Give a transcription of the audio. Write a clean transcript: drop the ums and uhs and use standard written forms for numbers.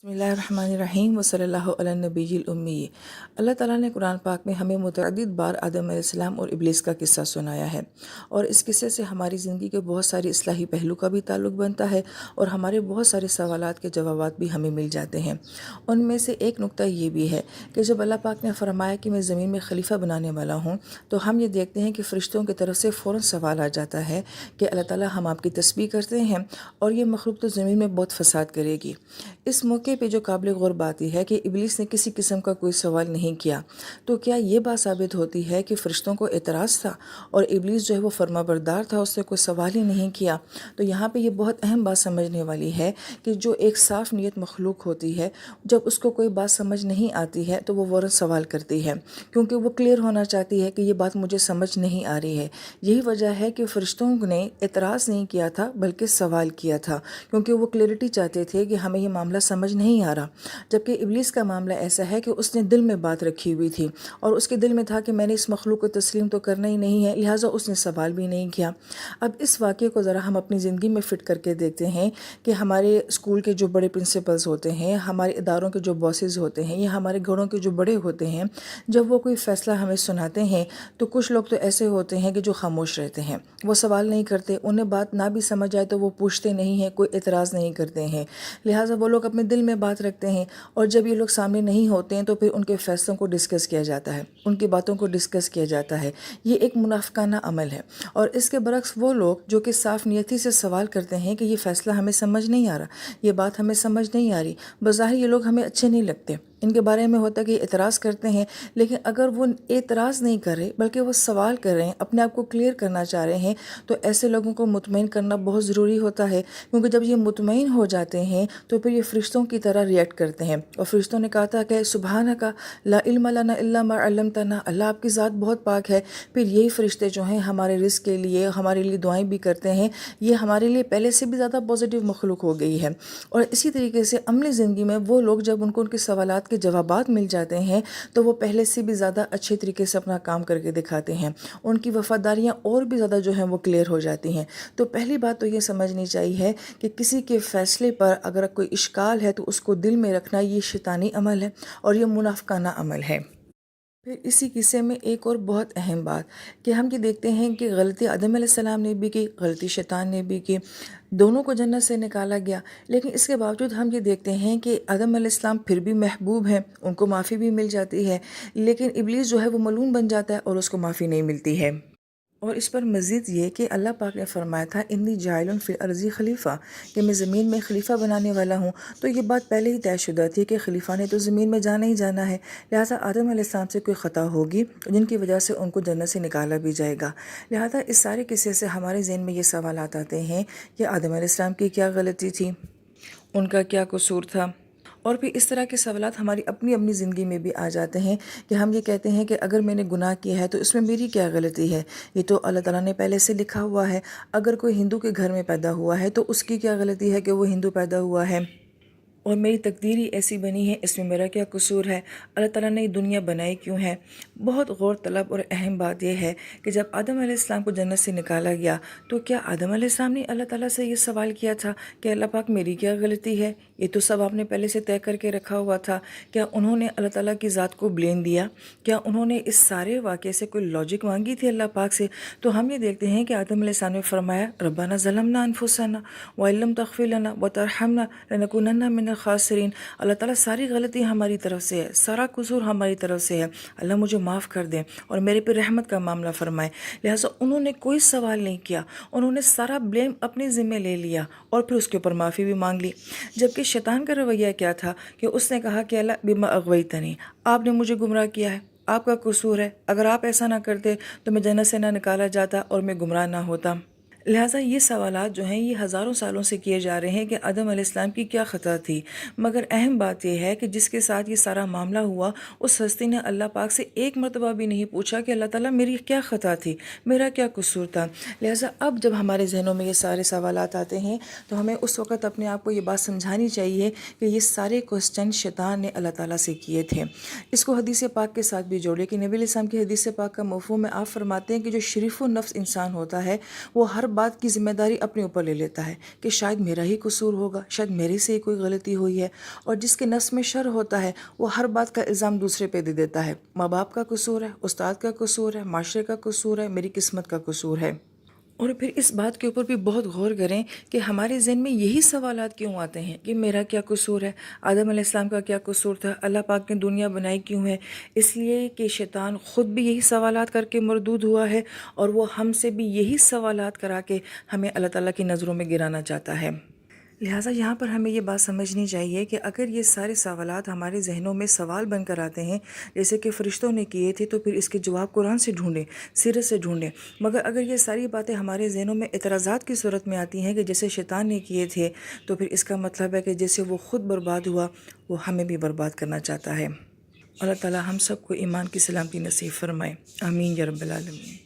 बिस्मिल्लाहिर्रहमानिर्रहीम वसल्लल्लाहु अला नबीयिल उम्मी। अल्लाह ताला ने कुरान पाक में हमें मुतअद्दिद बार आदम अलैहिस्सलाम और इब्लीस का किस्सा सुनाया है, और इस किस्से से हमारी ज़िंदगी के बहुत सारे इस्लाही पहलू का भी ताल्लुक़ बनता है और हमारे बहुत सारे सवालात के जवाबात भी हमें मिल जाते हैं। उनमें से एक नुक्ता ये भी है कि जब अल्लाह पाक ने फरमाया कि मैं ज़मीन में खलीफा बनाने वाला हूँ, तो हम ये देखते हैं कि फ़रिश्तों की तरफ से फ़ौरन सवाल आ जाता है कि अल्लाह ताला हम आपकी तस्बीह करते हैं और ये मखलूक तो ज़मीन में बहुत फ़साद करेगी। इस मौके पे जो काबिल गौर बात यह है कि इब्लीस ने किसी किस्म का कोई सवाल नहीं किया। तो क्या ये बात साबित होती है कि फ़रिश्तों को एतराज़ था और इब्लीस जो है वो फर्माबरदार था, उसने कोई सवाल ही नहीं किया? तो यहाँ पे ये बहुत अहम बात समझने वाली है कि जो एक साफ़ नीयत मखलूक होती है, जब उसको कोई बात समझ नहीं आती है तो वो फ़ौरन सवाल करती है, क्योंकि वो क्लियर होना चाहती है कि ये बात मुझे समझ नहीं आ रही है। यही वजह है कि फ़रिश्तों ने एतराज़ नहीं किया था बल्कि सवाल किया था, क्योंकि वो क्लैरिटी चाहते थे कि हमें ये मामला समझ नहीं आ रहा। जबकि इब्लीस का मामला ऐसा है कि उसने दिल में बात रखी हुई थी और उसके दिल में था कि मैंने इस मखलूक को तस्लीम तो करना ही नहीं है, लिहाजा उसने सवाल भी नहीं किया। अब इस वाक़े को ज़रा हम अपनी ज़िंदगी में फ़िट करके देखते हैं कि हमारे स्कूल के जो बड़े प्रिंसिपल्स होते हैं, हमारे इदारों के जो बॉसेस होते हैं या हमारे घरों के जो बड़े होते हैं, जब वो कोई फ़ैसला हमें सुनाते हैं तो कुछ लोग तो ऐसे होते हैं कि जो खामोश रहते हैं, वो सवाल नहीं करते। उन्हें बात ना भी समझ आए तो वो पूछते नहीं हैं, कोई एतराज़ नहीं करते हैं, लिहाजा वो लोग अपने दिल में बात रखते हैं। और जब ये लोग सामने नहीं होते हैं तो फिर उनके फ़ैसलों को डिस्कस किया जाता है, उनकी बातों को डिस्कस किया जाता है। ये एक मुनाफ़िकाना अमल है। और इसके बरक्स वो लोग जो कि साफ़ नियती से सवाल करते हैं कि ये फ़ैसला हमें समझ नहीं आ रहा, ये बात हमें समझ नहीं आ रही, बज़ाहिर ये लोग हमें अच्छे नहीं लगते, इनके बारे में होता है कि एतराज़ करते हैं, लेकिन अगर वो एतराज़ नहीं कर रहे बल्कि वो सवाल कर रहे हैं, अपने आप को क्लियर करना चाह रहे हैं, तो ऐसे लोगों को मुतमईन करना बहुत ज़रूरी होता है। क्योंकि जब ये मुतमईन हो जाते हैं तो फिर ये फ़रिश्तों की तरह रिएक्ट करते हैं। और फ़रिश्तों ने कहा था कि सुबहानका ला इल्म लना इल्ला मा अल्लमतना, अल्लाह आपकी ज़ात बहुत पाक है। फिर यही फ़रिश्ते जो हैं हमारे रिज़्क़ के लिए, हमारे लिए दुआएं भी करते हैं। ये हमारे लिए पहले से भी ज़्यादा पॉजिटिव मखलूक हो गई है। और इसी तरीके से अमली ज़िंदगी में वो लोग जब उनको उनके सवालात के जवाबात मिल जाते हैं तो वो पहले से भी ज़्यादा अच्छे तरीके से अपना काम करके दिखाते हैं, उनकी वफ़ादारियाँ और भी ज़्यादा जो हैं वो क्लियर हो जाती हैं। तो पहली बात तो ये समझनी चाहिए कि किसी के फ़ैसले पर अगर कोई इश्काल है तो उसको दिल में रखना ये शैतानी अमल है और ये मुनाफ़िकाना अमल है। फिर इसी किस्से में एक और बहुत अहम बात कि हम ये देखते हैं कि गलती आदम अलैहिस्सलाम ने भी की, गलती शैतान ने भी की, दोनों को जन्नत से निकाला गया। लेकिन इसके बावजूद हम ये देखते हैं कि आदम अलैहिस्सलाम फिर भी महबूब हैं, उनको माफ़ी भी मिल जाती है, लेकिन इब्लीस जो है वो मलून बन जाता है और उसको माफ़ी नहीं मिलती है। और इस पर मज़ीद ये कि अल्लाह पाक ने फरमाया था इन्नी जाइलुन फिल अर्ज़ी खलीफ़ा, कि मैं ज़मीन में खलीफा बनाने वाला हूँ। तो ये बात पहले ही तयशुदा थी कि खलीफा ने तो ज़मीन में जाना ही जाना है, लिहाजा आदम अलैहिस्सलाम से कोई ख़ता होगी जिनकी वजह से उनको जन्नत से निकाला भी जाएगा। लिहाजा इस सारे किस्से से हमारे ज़हन में ये सवालात आते हैं कि आदम अलैहिस्सलाम की क्या गलती थी, उनका क्या कसूर था। और फिर इस तरह के सवालात हमारी अपनी अपनी ज़िंदगी में भी आ जाते हैं कि हम ये कहते हैं कि अगर मैंने गुनाह किया है तो इसमें मेरी क्या गलती है, ये तो अल्लाह ताला ने पहले से लिखा हुआ है। अगर कोई हिंदू के घर में पैदा हुआ है तो उसकी क्या गलती है कि वो हिंदू पैदा हुआ है, और मेरी तकदीर ही ऐसी बनी है, इसमें मेरा क्या कसूर है, अल्लाह ताला ने ये दुनिया बनाई क्यों है। बहुत गौर तलब और अहम बात यह है कि जब आदम अलैहिस्सलाम को जन्नत से निकाला गया तो क्या आदम अलैहिस्सलाम ने अल्लाह ताला से ये सवाल किया था कि अल्लाह पाक मेरी क्या गलती है, ये तो सब आपने पहले से तय करके रखा हुआ था। क्या उन्होंने अल्लाह ताला की ज़ात को ब्लेम दिया? क्या उन्होंने इस सारे वाक़े से कोई लॉजिक मांगी थी अल्लाह पाक से? तो हम ये देखते हैं कि आदम अलैहिस्सलाम ने फरमाया रब्बाना ज़लमना अनफुसना व इल्लम तग़फ़िर लना व तरहमना लनकुनन्ना मिनल खासिरीन। अल्लाह ताला सारी गलती हमारी तरफ से है, सारा कसूर हमारी तरफ से है, अल्लाह मुझे माफ़ कर दें और मेरे पे रहमत का मामला फरमाए। लिहाजा उन्होंने कोई सवाल नहीं किया, उन्होंने सारा ब्लेम अपने ज़िम्मे ले लिया और फिर उसके ऊपर माफ़ी भी मांग ली। जबकि शैतान का रवैया क्या था कि उसने कहा कि अल्लाह बिमा अग़वैतनी, आपने मुझे गुमराह किया है, आपका कसूर है, अगर आप ऐसा ना करते तो मैं जन्नत से ना निकाला जाता और मैं गुमराह ना होता। लिहाजा ये सवालात जो हैं ये हज़ारों सालों से किए जा रहे हैं कि आदम अलैहिस्सलाम की क्या ख़ता थी। मगर अहम बात यह है कि जिसके साथ ये सारा मामला हुआ उस हस्ती ने अल्लाह पाक से एक मरतबा भी नहीं पूछा कि अल्लाह ताला मेरी क्या ख़ता थी, मेरा क्या कसूर था। लिहाजा अब जब हमारे जहनों में ये सारे सवालात आते हैं तो हमें उस वक़्त अपने आप को ये बात समझानी चाहिए कि ये सारे क्वेश्चन शैतान ने अल्लाह ताला से किए थे। इसको हदीस पाक के साथ भी जोड़े कि नबी अलैहि सल्लम की हदीस पाक का मफ़हूम में आप फरमाते हैं कि जो शरीफ़ नफ्स इंसान होता है वो हर بات کی ذمہ داری اپنے اوپر لے لیتا ہے کہ شاید میرا ہی قصور ہوگا، شاید میرے سے ہی کوئی غلطی ہوئی ہے، اور جس کے نفس میں شر ہوتا ہے وہ ہر بات کا الزام دوسرے پہ دے دیتا ہے۔ ماں باپ کا قصور ہے، استاد کا قصور ہے، معاشرے کا قصور ہے، میری قسمت کا قصور ہے۔ اور پھر اس بات کے اوپر بھی بہت غور کریں کہ ہمارے ذہن میں یہی سوالات کیوں آتے ہیں کہ میرا کیا قصور ہے، آدم علیہ السلام کا کیا قصور تھا، اللہ پاک نے دنیا بنائی کیوں ہے؟ اس لیے کہ شیطان خود بھی یہی سوالات کر کے مردود ہوا ہے، اور وہ ہم سے بھی یہی سوالات کرا کے ہمیں اللہ تعالیٰ کی نظروں میں گرانا چاہتا ہے۔ لہٰذا یہاں پر ہمیں یہ بات سمجھنی چاہیے کہ اگر یہ سارے سوالات ہمارے ذہنوں میں سوال بن کر آتے ہیں جیسے کہ فرشتوں نے کیے تھے، تو پھر اس کے جواب قرآن سے ڈھونڈیں، سیرت سے ڈھونڈیں۔ مگر اگر یہ ساری باتیں ہمارے ذہنوں میں اعتراضات کی صورت میں آتی ہیں کہ جیسے شیطان نے کیے تھے، تو پھر اس کا مطلب ہے کہ جیسے وہ خود برباد ہوا، وہ ہمیں بھی برباد کرنا چاہتا ہے۔ اللہ تعالیٰ ہم سب کو ایمان کی سلامتی نصیب فرمائے، آمین یا رب العالمین۔